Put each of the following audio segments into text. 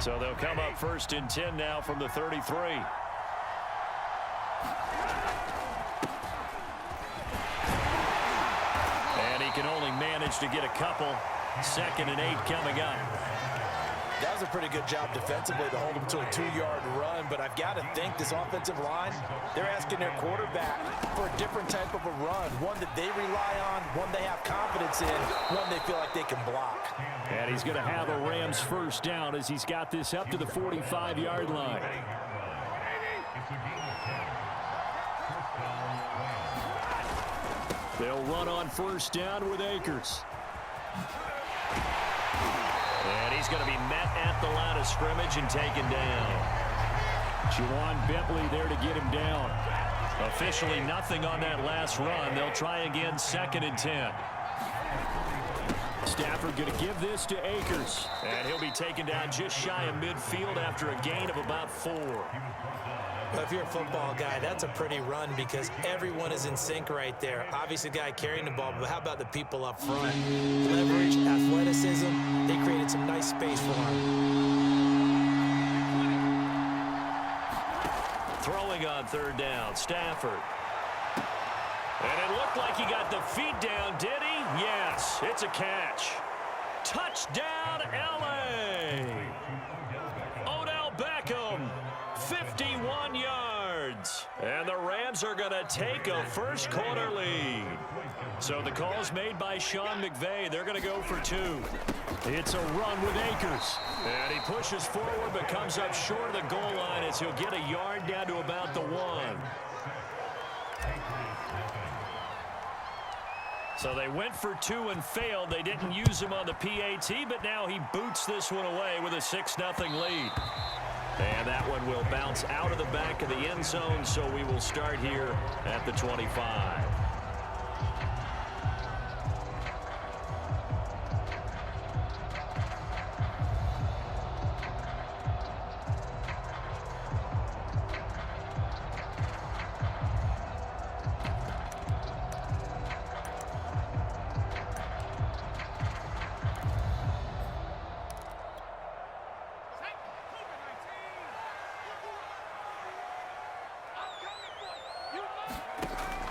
So they'll come up 1st and 10 now from the 33. And he can only manage to get a couple. 2nd and 8 coming up. That was a pretty good job defensively to hold him to a 2-yard run, but I've got to think this offensive line, they're asking their quarterback for a different type of a run, one that they rely on, one they have confidence in, one they feel like they can block. And he's going to have a Rams 1st down as he's got this up to the 45-yard line. They'll run on 1st down with Akers. And he's going to be met at the line of scrimmage and taken down. Juwan Bentley there to get him down. Officially nothing on that last run. They'll try again 2nd and 10. Stafford going to give this to Akers. And he'll be taken down just shy of midfield after a gain of about 4. Well, if you're a football guy, that's a pretty run because everyone is in sync right there. Obviously, the guy carrying the ball, but how about the people up front? Leverage, athleticism, they created some nice space for him. Throwing on 3rd down, Stafford. And it looked like he got the feet down, did he? Yes, it's a catch. Touchdown, L.A. Odell Beckham, 51 yards. And the Rams are going to take a 1st quarter lead. So the call's made by Sean McVay. They're going to go for 2. It's a run with Akers. And he pushes forward but comes up short of the goal line as he'll get a yard down to about the 1. So they went for 2 and failed. They didn't use him on the PAT, but now he boots this one away with a 6-0 lead. And that one will bounce out of the back of the end zone, so we will start here at the 25.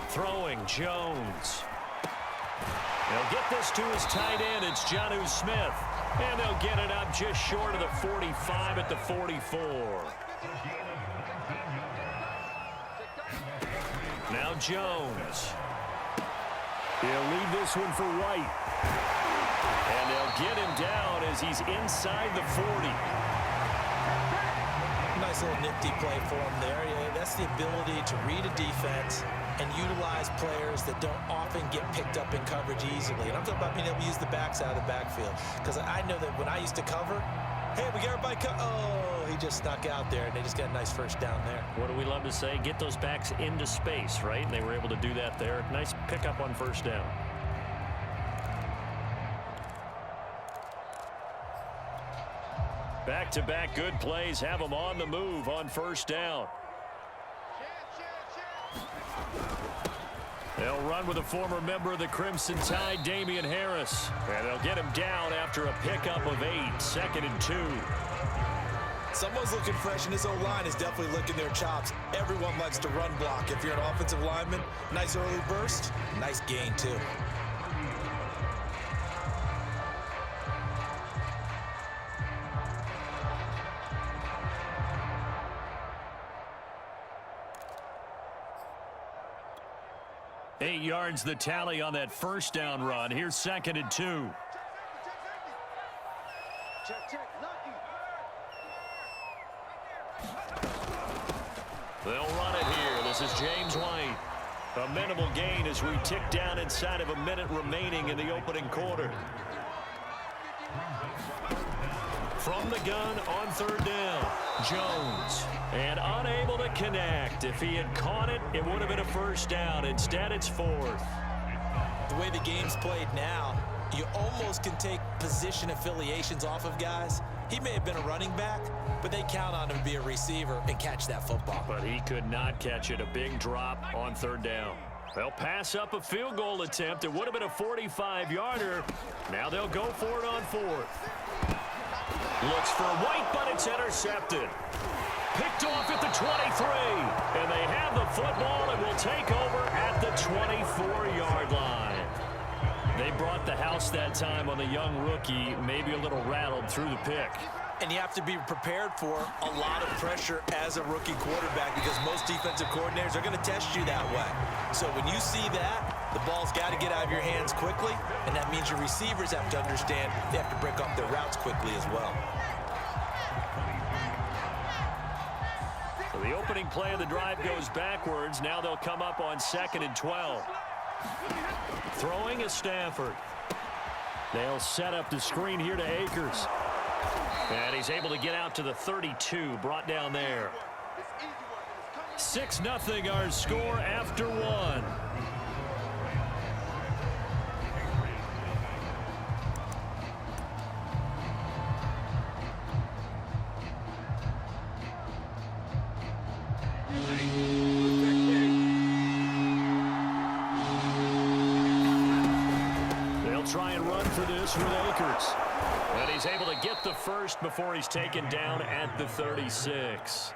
Throwing, Jones. They'll get this to his tight end. It's Jonnu Smith. And they'll get it up just short of the 45 at the 44. Now Jones. He'll leave this one for White. And they'll get him down as he's inside the 40. Nice little nifty play for him there. Yeah, that's the ability to read a defense and utilize players that don't often get picked up in coverage easily. And I'm talking about being able to use the backs out of the backfield. Because I know that when I used to cover, hey, we got everybody oh, he just snuck out there, and they just got a nice 1st down there. What do we love to say? Get those backs into space, right? And they were able to do that there. Nice pickup on 1st down. Back-to-back good plays have them on the move on 1st down. They'll run with a former member of the Crimson Tide, Damian Harris. And they'll get him down after a pickup of 8, 2nd and 2. Someone's looking fresh, and this O-line is definitely licking their chops. Everyone likes to run block. If you're an offensive lineman, nice early burst, nice gain too. Eight yards the tally on that 1st down run. Here's 2nd and 2. They'll run it here. This is James White. A minimal gain as we tick down inside of a minute remaining in the opening quarter. From the gun on 3rd down, Jones. And unable to connect. If he had caught it, it would have been a 1st down. Instead, it's 4th. The way the game's played now, you almost can take position affiliations off of guys. He may have been a running back, but they count on him to be a receiver and catch that football. But he could not catch it. A big drop on 3rd down. They'll pass up a field goal attempt. It would have been a 45-yarder. Now they'll go for it on 4th. Looks for White, but it's intercepted. Picked off at the 23. And they have the football and will take over at the 24-yard line. They brought the house that time on the young rookie, maybe a little rattled through the pick. And you have to be prepared for a lot of pressure as a rookie quarterback because most defensive coordinators are going to test you that way. So when you see that, the ball's got to get out of your hands quickly, and that means your receivers have to understand they have to break off their routes quickly as well. So the opening play of the drive goes backwards. Now they'll come up on 2nd and 12. Throwing is Stafford. They'll set up the screen here to Akers. And he's able to get out to the 32, brought down there. 6-0 our score after one. They'll try and run for this with Akers. And he's able to get the first before he's taken down at the 36.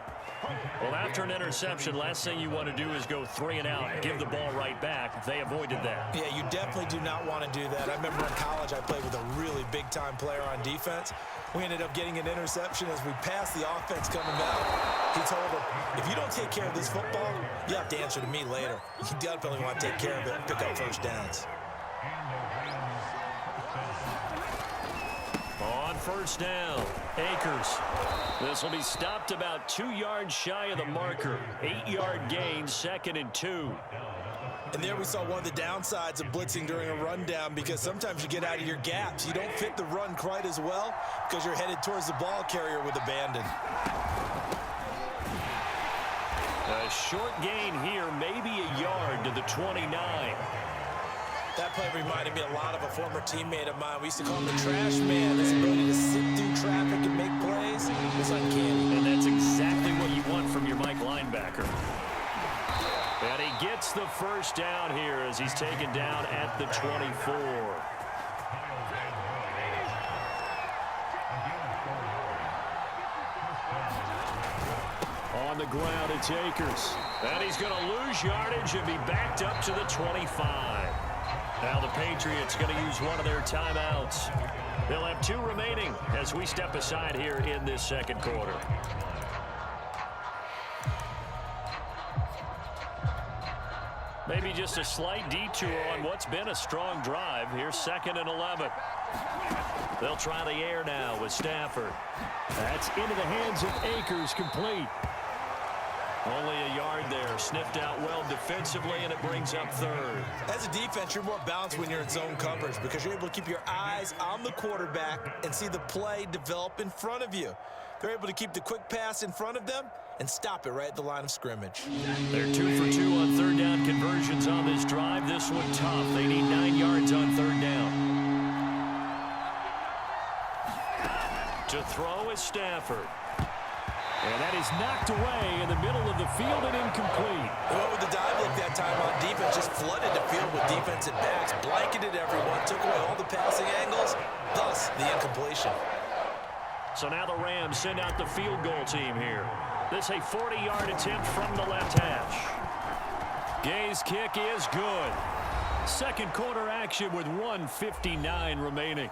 Well, after an interception, last thing you want to do is go 3 and out, give the ball right back. They avoided that. Yeah, you definitely do not want to do that. I remember in college I played with a really big-time player on defense. We ended up getting an interception as we passed the offense coming back. He told him, if you don't take care of this football, you have to answer to me later. You definitely want to take care of it and pick up first downs. On first down, Akers. This will be stopped about 2 yards shy of the marker. 8-yard gain, 2nd and 2. And there we saw one of the downsides of blitzing during a rundown because sometimes you get out of your gaps. You don't fit the run quite as well because you're headed towards the ball carrier with abandon. A short gain here, maybe a yard to the 29. That play reminded me a lot of a former teammate of mine. We used to call him the trash man. His ability to sit through traffic and make plays was uncanny. And that's exactly what you want from your Mike linebacker. And he gets the first down here as he's taken down at the 24. On the ground, it's Akers. And he's going to lose yardage and be backed up to the 25. Now the Patriots going to use one of their timeouts. They'll have 2 remaining as we step aside here in this second quarter. Maybe just a slight detour on what's been a strong drive. Here's 2nd and 11. They'll try the air now with Stafford. That's into the hands of Akers, complete. Only a yard there, sniffed out well defensively, and it brings up 3rd. As a defense, you're more balanced when you're in zone coverage because you're able to keep your eyes on the quarterback and see the play develop in front of you. They're able to keep the quick pass in front of them and stop it right at the line of scrimmage. They're 2 for 2 on 3rd down conversions on this drive. This one tough. They need 9 yards on 3rd down. To throw is Stafford. And that is knocked away in the middle of the field and incomplete. They went with the dive look that time on defense, just flooded the field with defensive backs, blanketed everyone, took away all the passing angles, thus the incompletion. So now the Rams send out the field goal team here. This a 40-yard attempt from the left hash. Gay's kick is good. Second quarter action with 1:59 remaining.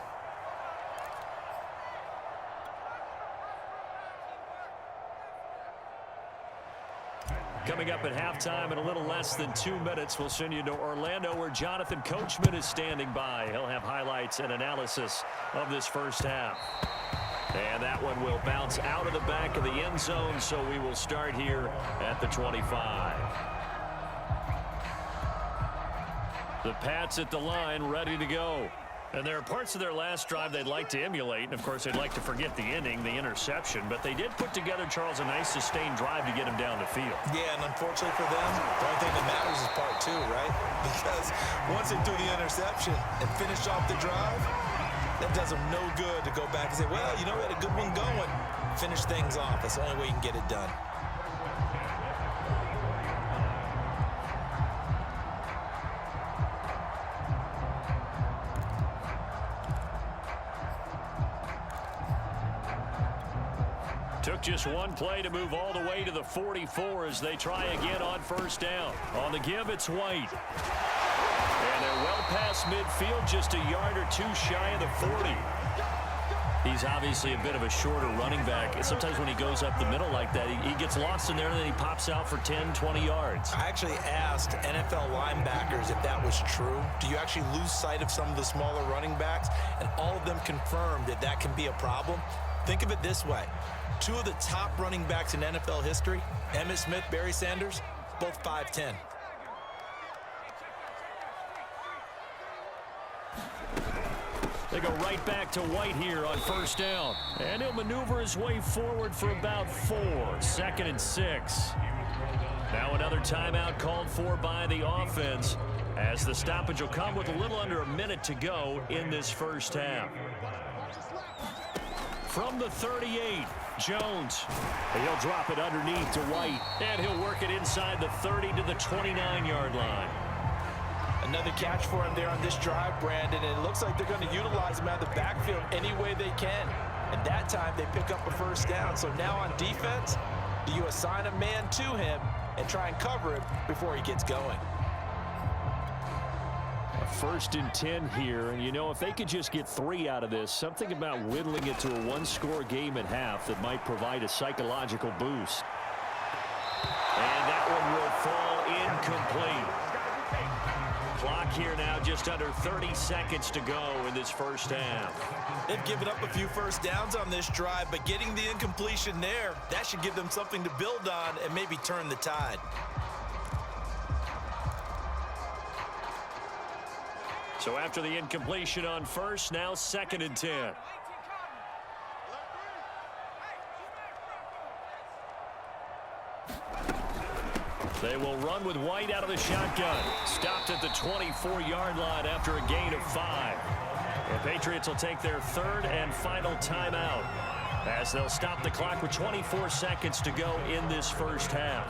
Coming up at halftime in a little less than 2 minutes, we'll send you to Orlando where Jonathan Coachman is standing by. He'll have highlights and analysis of this first half. And that one will bounce out of the back of the end zone, so we will start here at the 25. The Pats at the line, ready to go. And there are parts of their last drive they'd like to emulate, and of course they'd like to forget the inning, the interception, but they did put together, Charles, a nice sustained drive to get him down the field. Yeah, and unfortunately for them, the only thing that matters is part 2, right? Because once they threw the interception and finished off the drive, that does them no good to go back and say, well, you know, we had a good one going. Finish things off. That's the only way you can get it done. Took just one play to move all the way to the 44 as they try again on first down. On the give, it's White. And they're well past midfield, just a yard or two shy of the 40. He's obviously a bit of a shorter running back. Sometimes when he goes up the middle like that, he gets lost in there and then he pops out for 10, 20 yards. I actually asked NFL linebackers if that was true. Do you actually lose sight of some of the smaller running backs? And all of them confirmed that that can be a problem. Think of it this way. Two of the top running backs in NFL history, Emmitt Smith, Barry Sanders, both 5'10". They go right back to White here on first down. And he'll maneuver his way forward for about 4. 2nd and 6. Now another timeout called for by the offense as the stoppage will come with a little under a minute to go in this first half. From the 38, Jones. He'll drop it underneath to White. And he'll work it inside the 30 to the 29-yard line. Another catch for him there on this drive, Brandon, and it looks like they're going to utilize him out of the backfield any way they can. And that time they pick up a first down. So now on defense, do you assign a man to him and try and cover him before he gets going? A 1st and 10 here, and you know, if they could just get 3 out of this, something about whittling it to a one-score game at half that might provide a psychological boost. And that one will fall incomplete. Clock here now, just under 30 seconds to go in this first half. They've given up a few first downs on this drive, but getting the incompletion there, that should give them something to build on and maybe turn the tide. So after the incompletion on first, now 2nd and 10. They will run with White out of the shotgun. Stopped at the 24-yard line after a gain of 5. The Patriots will take their 3rd and final timeout as they'll stop the clock with 24 seconds to go in this first half.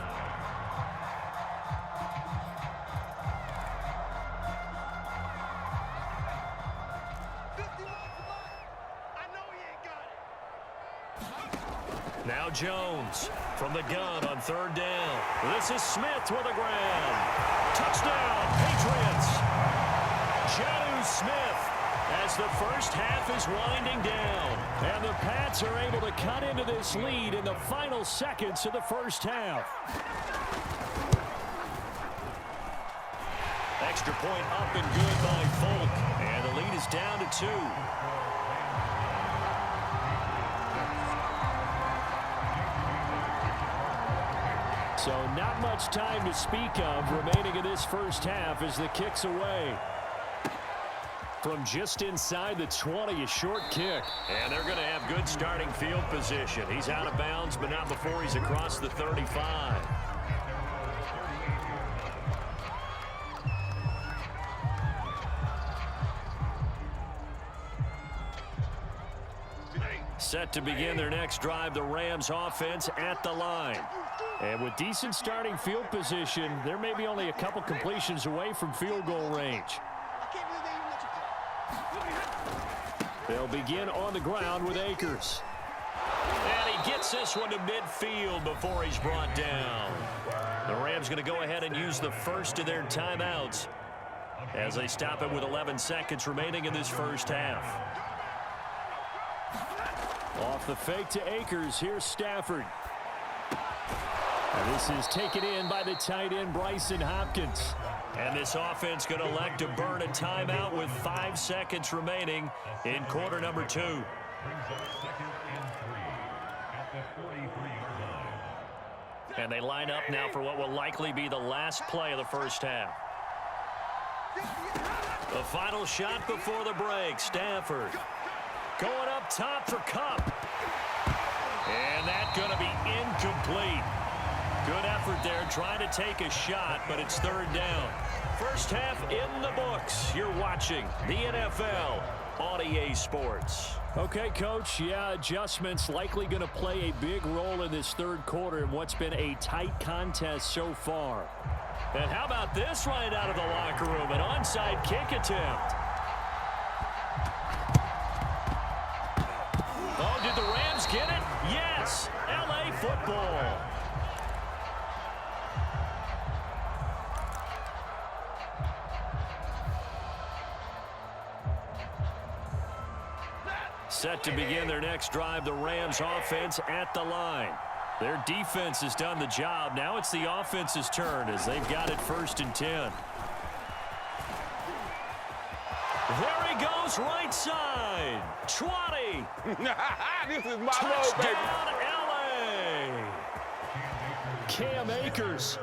Now Jones from the gun on 3rd down. This is Smith with a grab. Touchdown, Patriots. Jonnu Smith as the first half is winding down. And the Pats are able to cut into this lead in the final seconds of the first half. Extra point up and good by Folk. And the lead is down to 2. So not much time to speak of remaining in this first half as the kick's away. From just inside the 20, a short kick. And they're going to have good starting field position. He's out of bounds, but not before he's across the 35. Set to begin their next drive, the Rams offense at the line. And with decent starting field position, there may be only a couple completions away from field goal range. They'll begin on the ground with Akers. And he gets this one to midfield before he's brought down. The Rams going to go ahead and use the first of their timeouts as they stop it with 11 seconds remaining in this first half. Off the fake to Akers, here's Stafford. And this is taken in by the tight end Bryson Hopkins. And this offense going to elect to burn a timeout with 5 seconds remaining in quarter number 2. And they line up now for what will likely be the last play of the first half. The final shot before the break. Stafford going up top for Kupp. And that's going to be incomplete. Good effort there trying to take a shot, but it's 3rd down. First half in the books. You're watching the NFL on EA Sports. Okay, Coach, yeah, adjustments likely going to play a big role in this 3rd quarter in what's been a tight contest so far. And how about this right out of the locker room? An onside kick attempt. Oh, did the Rams get it? Yes. Set to begin their next drive, the Rams offense at the line. Their defense has done the job. Now it's the offense's turn as they've got it 1st and 10. There he goes, right side. 20. This is my Touchdown, LA. Cam Akers